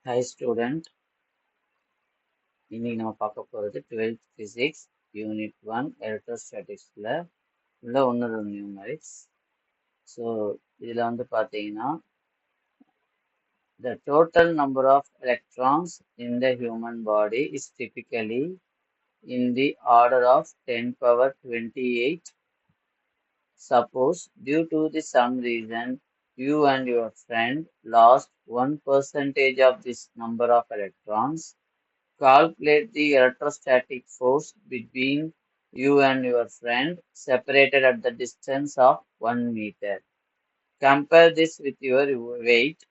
Hi student, இன்னைக்கு நம்ம பார்க்க போகிறது 12th physics unit 1 electrostaticsல உள்ள ஒன்னொரு நியூமரிக்ஸ். ஸோ இதில் வந்து பார்த்தீங்கன்னா the total number of electrons in the human body is typically in the order of 10 power 28. Suppose due to some reason you and your friend lost 1% of this number of electrons. Calculate the electrostatic force between you and your friend separated at the distance of 1 meter. Compare this with your weight.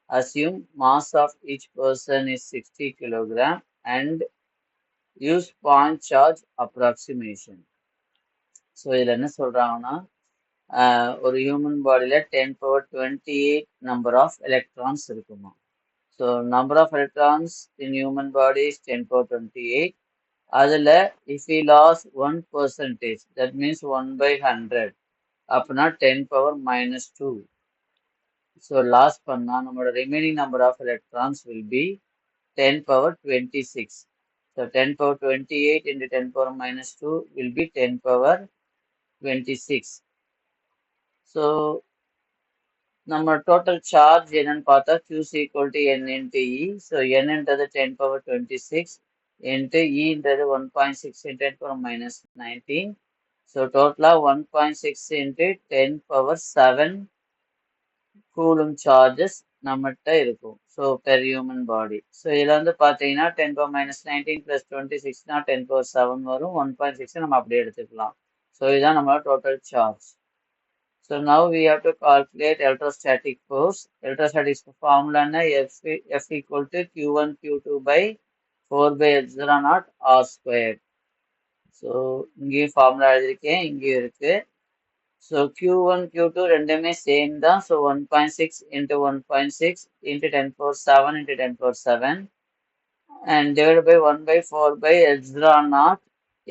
Assume mass of each person is 60 kg and use point charge approximation. So இதில் என்ன சொல்கிறாங்கன்னா ஒரு human பாடியில் 10 power 28 number of electrons இருக்குமா. So number of electrons in human body is 10 power 28. அதில் if we lost 1%, that means 1 by 100, அப்படின்னா 10 power -2. So loss பண்ணா நம்மளோட remaining number of electrons will be 10 power 26. So 10 power 28 into 10 power -2 will be 10 power 26. So நம்ம total charge என்னன்னு பார்த்தா Q is equal to N into E. So Nன்றது 10 power 26 into Eன்றது 1.6 into 10 power -19. ஸோ டோட்டலாக 1.6 into 10 power 7 coulomb charges நம்மகிட்ட இருக்கும். So per human body. So இதில் வந்து பார்த்தீங்கன்னா 10 power -19 + 26னா 10 power 7 வரும். 1.6 நம்ம அப்படியே எடுத்துக்கலாம். ஸோ இதுதான் நம்மளோட total charge. So now we have to calculate electrostatic force. Electrostatic formula F equal to Q1 Q2 by 4 by epsilon naught R squared. So இங்கேயும் ஃபார்முலா எழுதிருக்கேன், இங்கேயும் இருக்கு. So Q1 Q2 ரெண்டுமே சேம் தான். So 1.6 into 1.6 into 10 power 7 into 10 power 7 and divided by 1 by 4 by epsilon naught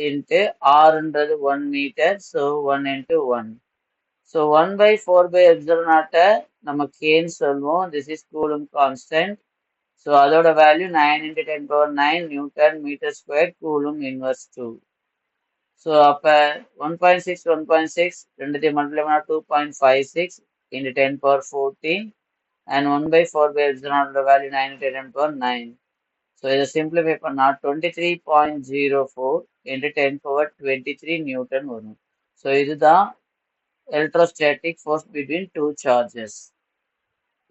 into R-ன்றது 1 meter. So 1 into 1. So 1 by 4 by epsilon naught நம்ம Kன்னு சொல்வோம். This is Coulomb constant. So அதோட value 9 into 10 power 9 Newton meter square Coulomb inverse 2. So அப்ப 1.6 1.6 ரெண்டுத்தையும் multiply பண்ணா 2.56 into 10 power 14 and 1 by 4 by epsilon naught value 9 into 10 power 9. So இதை simplify பண்ணா 23.04 into 10 power 23 Newton வரும். So இதுதான் electrostatic force between two charges.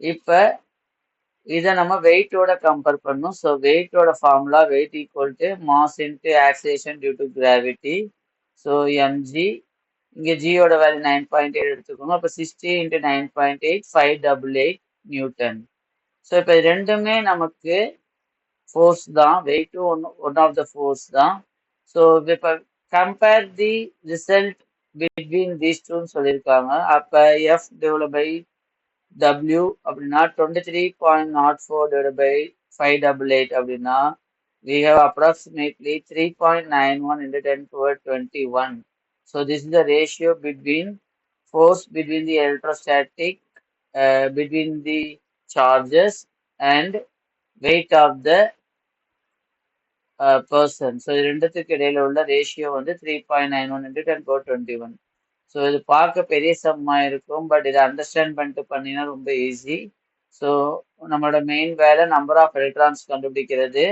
இப்போ இதை நம்ம வெயிட்டோட கம்பேர் பண்ணணும். ஸோ வெயிட்டோட formula weight equal to mass into acceleration due to gravity. So M G இங்கே ஜியோட வேல்யூ 9.8 எடுத்துக்கோங்க. அப்போ 60 into 9.8 588 நியூட்டன். ஸோ இப்போ ரெண்டுமே நமக்கு ஃபோர்ஸ் தான். வெயிட்டும் ஒன் ஆஃப் த ஃபோர்ஸ் தான். ஸோ இப்போ compare the result between these two சொல்லியிருக்காங்க. அப்ப F divided by W அப்படின்னா 23.04 divided by 588 அப்படின்னா we have approximately 3.91 into 10 power 21. So this is the ratio between force between the electrostatic between the charges and weight of the person. So இது ரெண்டுத்துக்கு இடையில உள்ள ratio வந்து 3.91 into 10 power 21. So இது பார்க்க பெரிய சம்மா இருக்கும், பட் இதை அண்டர்ஸ்டாண்ட் பண்ணிட்டு பண்ணினா ரொம்ப ஈஸி. ஸோ நம்மளோட மெயின் வேலை நம்பர் ஆஃப் எலக்ட்ரான்ஸ் கண்டுபிடிக்கிறது.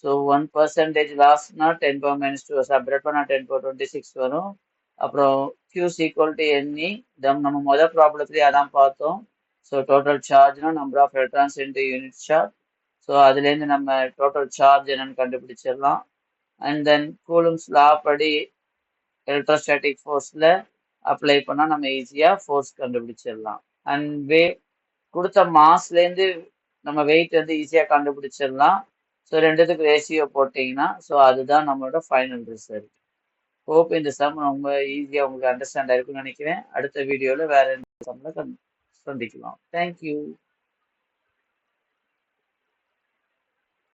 ஸோ 1% லாஸ்னா 10 power -2 செப்பரேட் பண்ணால் 10 power 26 வரும். அப்புறம் Q is equal to NE. நம்ம முதல் ப்ராப்ளத்துலேயே அதான் பார்த்தோம். ஸோ டோட்டல் சார்ஜ்னா number of electrons into unit charge. So அதுலேருந்து நம்ம டோட்டல் சார்ஜ் என்னன்னு கண்டுபிடிச்சிடலாம். அண்ட் தென் கூலும்ஸ் லா படி எலக்ட்ரோஸ்டாட்டிக் ஃபோர்ஸில் அப்ளை பண்ணால் நம்ம ஈஸியாக ஃபோர்ஸ் கண்டுபிடிச்சிடலாம். அண்ட் கொடுத்த மாஸ்லேருந்து நம்ம வெயிட் வந்து ஈஸியாக கண்டுபிடிச்சிடலாம். ஸோ ரெண்டுத்துக்கு ரேஷியோ போட்டிங்கன்னா ஸோ அதுதான் நம்மளோட ஃபைனல் ரிசல்ட். ஹோப் இந்த சம் ரொம்ப ஈஸியாக உங்களுக்கு அண்டர்ஸ்டாண்ட் ஆயிருக்குன்னு நினைக்கிறேன். அடுத்த வீடியோவில் வேற எந்த சம்மில் சந்திக்கலாம். தேங்க்யூ.